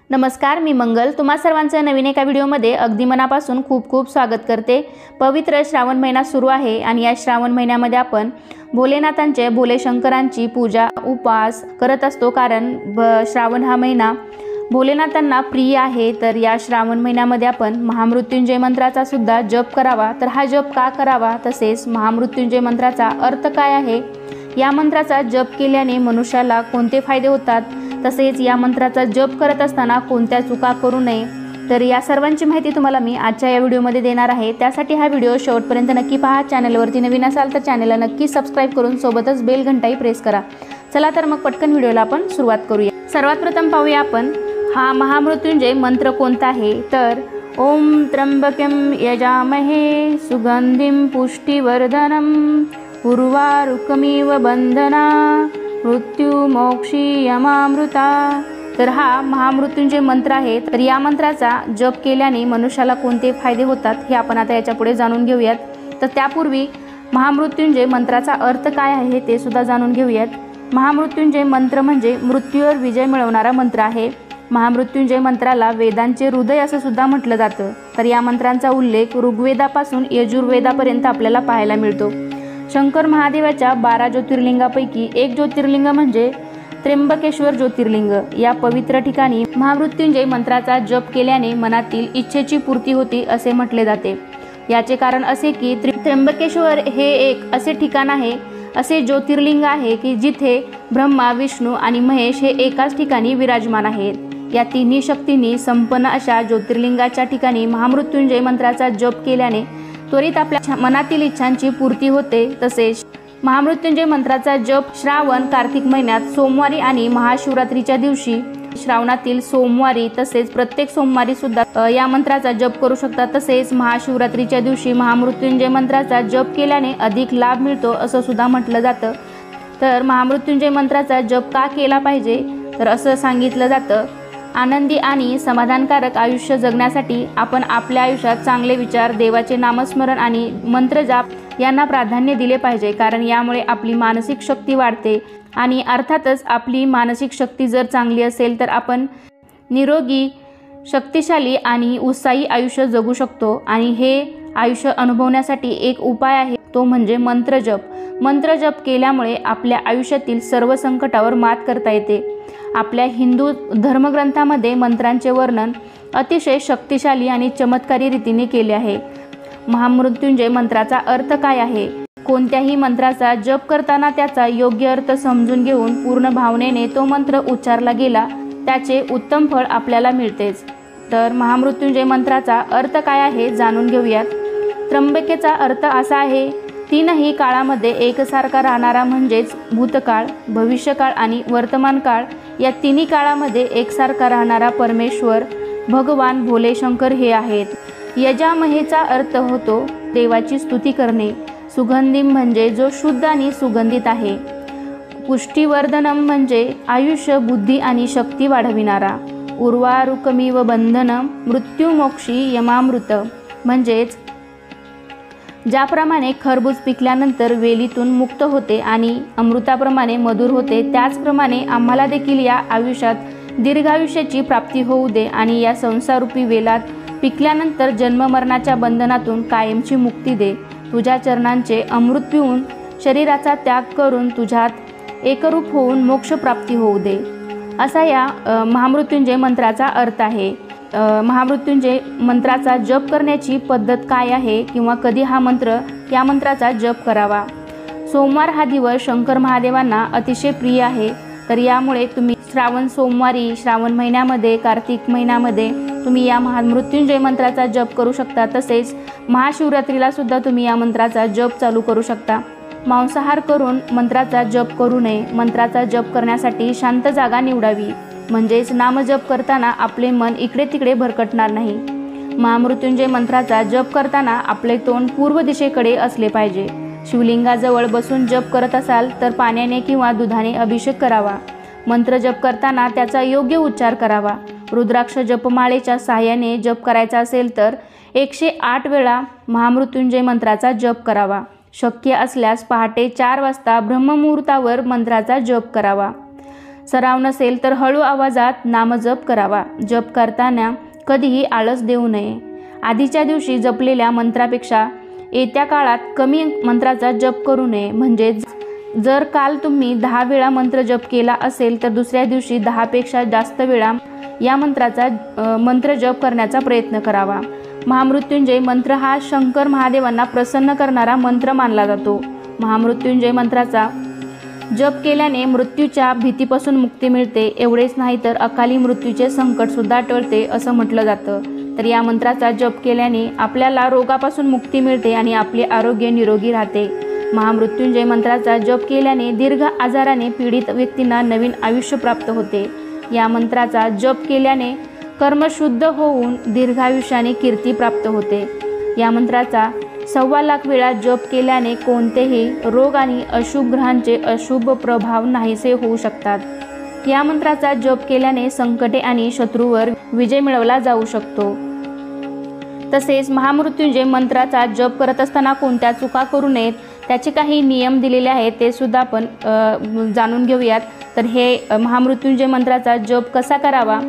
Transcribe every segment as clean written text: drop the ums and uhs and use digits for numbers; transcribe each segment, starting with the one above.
नमस्कार, मी मंगल तुम्हा सर्वांचं नवीन एका व्हिडिओमध्ये अगदी मनापासून खूप खूप स्वागत करते। पवित्र श्रावण महिना सुरू आहे आणि या श्रावण महिन्यामध्ये आपण भोलेनाथांचे भोले शंकरांची पूजा उपवास करत असतो, कारण श्रावण हा महिना भोलेनाथांना प्रिय आहे। तर या श्रावण महिन्यामध्ये आपण महामृत्युंजय मंत्राचा सुद्धा जप करावा। तर हा जप का करावा, तसेच महामृत्युंजय मंत्राचा अर्थ काय आहे, या मंत्राचा जप केल्याने मनुष्याला कोणते फायदे होतात, तसेच या मंत्राचा जप करत असताना कोणत्या चुका करू नये, तर या सर्वांची माहिती तुम्हाला मी आजच्या या व्हिडिओमध्ये देणार आहे। त्यासाठी हा व्हिडिओ शेवटपर्यंत नक्की पहा। चॅनलवरती नवीन असाल तर चॅनलला नक्की सबस्क्राइब करून सोबतच बेल घंटाही प्रेस करा। चला तर मग पटकन व्हिडिओला आपण सुरुवात करूया। सर्वात प्रथम पाहूया आपण हा महामृत्युंजय मंत्र कोणता आहे। तर ओम त्र्यंबकं यजामहे सुगंधिं पुष्टिवर्धनम् उर्वारुकमिव बंधना मृत्युमोक्षीयमामृता। तर हा महामृत्युंजय मंत्र आहे। तर या मंत्राचा जप केल्याने मनुष्याला कोणते फायदे होतात हे आपण आता याच्या पुढे जाणून घेऊयात। तर त्यापूर्वी महामृत्युंजय मंत्राचा अर्थ काय आहे ते सुद्धा जाणून घेऊयात। महामृत्युंजय मंत्र म्हणजे मृत्यूवर विजय मिळवणारा मंत्र आहे। महामृत्युंजय मंत्राला वेदांचे हृदय असं सुद्धा म्हटलं जातं। तर या मंत्रांचा उल्लेख ऋग्वेदापासून यजुर्वेदापर्यंत आपल्याला पाहायला मिळतो। शंकर महादेवाच्या 12 ज्योतिर्लिंगापैकी एक ज्योतिर्लिंग म्हणजे त्र्यंबकेश्वर ज्योतिर्लिंग। या पवित्र ठिकाणी महामृत्युंजय मंत्राचा जप केल्याने मनातील इच्छेची पूर्ती होती असे म्हटले जाते। याचे कारण असे की त्र्यंबकेश्वर हे एक असे ठिकाण आहे, असे ज्योतिर्लिंग आहे की जिथे ब्रह्मा, विष्णू आणि महेश हे एकाच ठिकाणी विराजमान आहेत। या तिन्ही शक्तींनी संपन्न अशा ज्योतिर्लिंगाच्या ठिकाणी महामृत्युंजय मंत्राचा जप केल्याने त्वरित आपल्या मनातील इच्छांची पूर्ती होते। तसेच महामृत्युंजय मंत्राचा जप श्रावण कार्तिक महिन्यात सोमवारी आणि महाशिवरात्रीच्या दिवशी, श्रावणातील सोमवारी तसेच प्रत्येक सोमवारी सुद्धा या मंत्राचा जप करू शकतात। तसेच महाशिवरात्रीच्या दिवशी महामृत्युंजय मंत्राचा जप केल्याने अधिक लाभ मिळतो असं सुद्धा म्हटलं जातं। तर महामृत्युंजय मंत्राचा जप का केला पाहिजे, तर असं सांगितलं जातं, आनंदी आणि समाधानकारक आयुष्य जगण्यासाठी आपण आपल्या आयुष्यात चांगले विचार, देवाचे नामस्मरण आणि मंत्रजाप यांना प्राधान्य दिले पाहिजे, कारण यामुळे आपली मानसिक शक्ती वाढते आणि अर्थातच आपली मानसिक शक्ती जर चांगली असेल तर आपण निरोगी, शक्तिशाली आणि उत्साही आयुष्य जगू शकतो। आणि हे आयुष्य अनुभवण्यासाठी एक उपाय आहे, तो म्हणजे मंत्रजप। मंत्रजप केल्यामुळे आपल्या आयुष्यातील सर्व संकटावर मात करता येते। आपल्या हिंदू धर्मग्रंथामध्ये मंत्रांचे वर्णन अतिशय शक्तिशाली आणि चमत्कारी रीतीने केले आहे। महामृत्युंजय मंत्राचा अर्थ काय आहे, कोणत्याही मंत्राचा जप करताना त्याचा योग्य अर्थ समजून घेऊन पूर्ण भावनेने तो मंत्र उच्चारला गेला त्याचे उत्तम फळ आपल्याला मिळतेच। तर महामृत्युंजय मंत्राचा अर्थ काय आहे जाणून घेऊयात। त्र्यंबकेचा अर्थ असा आहे, तीनही काळामध्ये एकसारखा राहणारा, म्हणजेच भूतकाळ, भविष्यकाळ आणि वर्तमान काळ या तिन्ही काळामध्ये एकसारखा राहणारा परमेश्वर भगवान भोले शंकर हे आहेत। यजामहेचा अर्थ होतो देवाची स्तुती करणे। सुगंधिम म्हणजे जो शुद्ध आणि सुगंधित आहे। पुष्टिवर्धनम म्हणजे आयुष्य, बुद्धी आणि शक्ती वाढविणारा। उर्वारुकमिव बंधनम मृत्युमोक्षी यमामृत म्हणजेच ज्याप्रमाणे खरबूज पिकल्यानंतर वेलीतून मुक्त होते आणि अमृताप्रमाणे मधुर होते, त्याचप्रमाणे आम्हाला देखील या आयुष्यात दीर्घायुष्याची प्राप्ती होऊ दे आणि या संसारूपी वेलात पिकल्यानंतर जन्ममरणाच्या बंधनातून कायमची मुक्ती दे। तुझ्या चरणांचे अमृत पिऊन शरीराचा त्याग करून तुझ्यात एकरूप होऊन मोक्षप्राप्ती होऊ दे, असा या महामृत्युंजय मंत्राचा अर्थ आहे। महामृत्युंजय मंत्राचा जप करण्याची पद्धत काय आहे किंवा कधी या मंत्राचा जप करावा। सोमवार हा दिवस शंकर महादेवांना अतिशय प्रिय आहे। तर यामुळे तुम्ही श्रावण सोमवारी, श्रावण महिन्यामध्ये, कार्तिक महिन्यामध्ये तुम्ही या महामृत्युंजय मंत्राचा जप करू शकता। तसेच महाशिवरात्रीला सुद्धा तुम्ही या मंत्राचा जप चालू करू शकता। मांसाहार करून मंत्राचा जप करू नये। मंत्राचा जप करण्यासाठी शांत जागा निवडावी, म्हणजेच नामजप करताना आपले मन इकडे तिकडे भरकटणार नाही। महामृत्युंजय मंत्राचा जप करताना आपले तोंड पूर्व दिशेकडे असले पाहिजे। शिवलिंगाजवळ बसून जप करत असाल तर पाण्याने किंवा दुधाने अभिषेक करावा। मंत्र जप करताना त्याचा योग्य उच्चार करावा। रुद्राक्ष जपमाळेच्या सहाय्याने जप करायचा असेल तर 108 वेळा महामृत्युंजय मंत्राचा जप करावा। शक्य असल्यास पहाटे 4 वाजता ब्रह्ममुहूर्तावर मंत्राचा जप करावा। सराव नसेल तर हळू आवाजात नामजप करावा. जप करताना कधीही आळस देऊ नये. आधीच्या दिवशी जपलेल्या मंत्रापेक्षा येत्या काळात कमी मंत्राचा जप करू नये. म्हणजे जर काल तुम्ही 10 वेळा मंत्र जप केला असेल तर दुसऱ्या दिवशी 10 पेक्षा जास्त वेळा या मंत्र जप करण्याचा प्रयत्न करावा. महामृत्युंजय मंत्र हा शंकर महादेवांना प्रसन्न करणारा मंत्र मानला जातो. महामृत्युंजय मंत्राचा जप केल्याने मृत्यूच्या भीतीपासून मुक्ती मिळते. एवढेच नाही तर अकाली मृत्यूचे संकटसुद्धा टळते असं म्हटलं जातं. तर या मंत्राचा जप केल्याने आपल्याला रोगापासून मुक्ती मिळते आणि आपले आरोग्य निरोगी राहते. महामृत्युंजय मंत्राचा जप केल्याने दीर्घ आजाराने पीडित व्यक्तींना नवीन आयुष्य प्राप्त होते. या मंत्राचा जप केल्याने कर्म शुद्ध होऊन दीर्घायुष्याने कीर्ती प्राप्त होते. या मंत्राचा 1.25 लाख वेळा जप केल्याने कोणतेही रोग आणि अशुभ ग्रहांचे अशुभ प्रभाव नाहीसे होऊ शकतात. या मंत्राचा जप केल्याने संकटे आणि शत्रूवर विजय मिळवला जाऊ शकतो. तसेच महामृत्युंजय मंत्राचा जप करत असताना कोणत्या चुका करू नयेत त्याचे काही नियम दिलेले आहेत ते सुद्धा आपण जाणून घेऊयात. तर हे महामृत्युंजय मंत्राचा जप कसा करावा,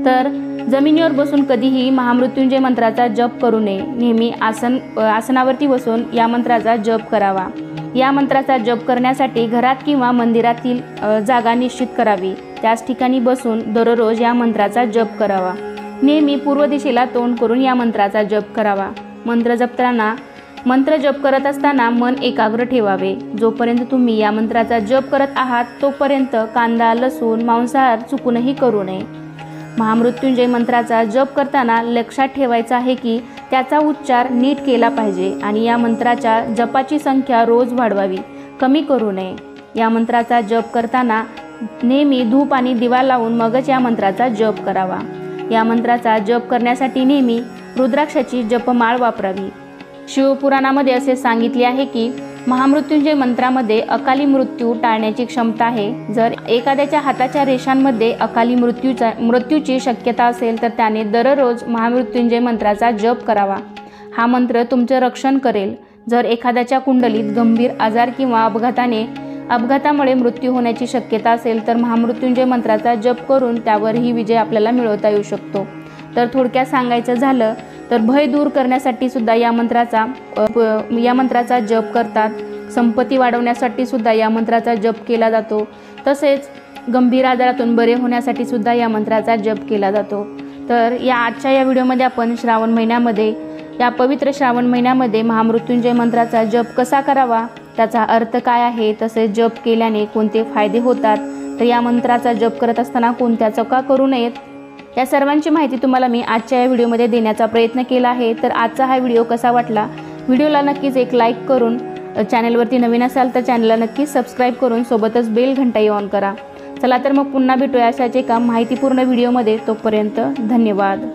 तर जमिनीवर बसून कधीही महामृत्युंजय मंत्राचा जप करू नये. नेहमी आसनावरती बसून या मंत्राचा जप करावा. या मंत्राचा जप करण्यासाठी घरात किंवा मंदिरातील जागा निश्चित करावी. त्याच ठिकाणी बसून दररोज या मंत्राचा जप करावा. नेहमी पूर्व दिशेला तोंड करून या मंत्राचा जप करावा. मंत्र जप करत असताना मन एकाग्र ठेवावे. जोपर्यंत तुम्ही या मंत्राचा जप करत आहात तोपर्यंत कांदा, लसूण, मांसाहार चुकूनही करू नये. महामृत्युंजय मंत्राचा जप करताना लक्षात ठेवायचं आहे की त्याचा उच्चार नीट केला पाहिजे आणि या मंत्राच्या जपाची संख्या रोज वाढवावी, कमी करू नये. या मंत्राचा जप करताना नेहमी धूप आणि दिवा लावून मगच या मंत्राचा जप करावा. या मंत्राचा जप करण्यासाठी नेहमी रुद्राक्षाची जपमाळ वापरावी. शिवपुराणामध्ये असे सांगितले आहे की महामृत्युंजय मंत्रामध्ये अकाली मृत्यू टाळण्याची क्षमता आहे. जर एखाद्याच्या हाताच्या रेषांमध्ये अकाली मृत्यूची शक्यता असेल तर त्याने दररोज महामृत्युंजय मंत्राचा जप करावा. हा मंत्र तुमचे रक्षण करेल. जर एखाद्याच्या कुंडलीत गंभीर आजार किंवा अपघातामुळे मृत्यू होण्याची शक्यता असेल तर महामृत्युंजय मंत्राचा जप करून त्यावरही विजय आपल्याला मिळवता येऊ शकतो. तर थोडक्यात सांगायचं झालं तर भय दूर करण्यासाठी सुद्धा या मंत्राचा जप करतात. संपत्ती वाढवण्यासाठी सुद्धा या मंत्राचा जप केला जातो. तसेच गंभीर आजारातून बरे होण्यासाठी सुद्धा या मंत्राचा जप केला जातो. तर आजच्या या व्हिडिओमध्ये आपण या पवित्र श्रावण महिन्यामध्ये महामृत्युंजय मंत्राचा जप कसा करावा, त्याचा अर्थ काय आहे, तसेच जप केल्याने कोणते फायदे होतात, तर या मंत्राचा जप करत असताना कोणत्या चुका करू नयेत, या सर्वांची माहिती तुम्हाला मी आजच्या या व्हिडिओमध्ये देण्याचा प्रयत्न केला आहे. तर आजचा हा व्हिडिओ कसा वाटला, व्हिडिओला नक्कीच एक लाईक करून, चॅनलवरती नवीन असाल तर चॅनलला नक्कीच सबस्क्राईब करून सोबतच बेल घंटाही ऑन करा. चला तर मग पुन्हा भेटूया अशाच एका माहितीपूर्ण व्हिडिओमध्ये. तोपर्यंत धन्यवाद.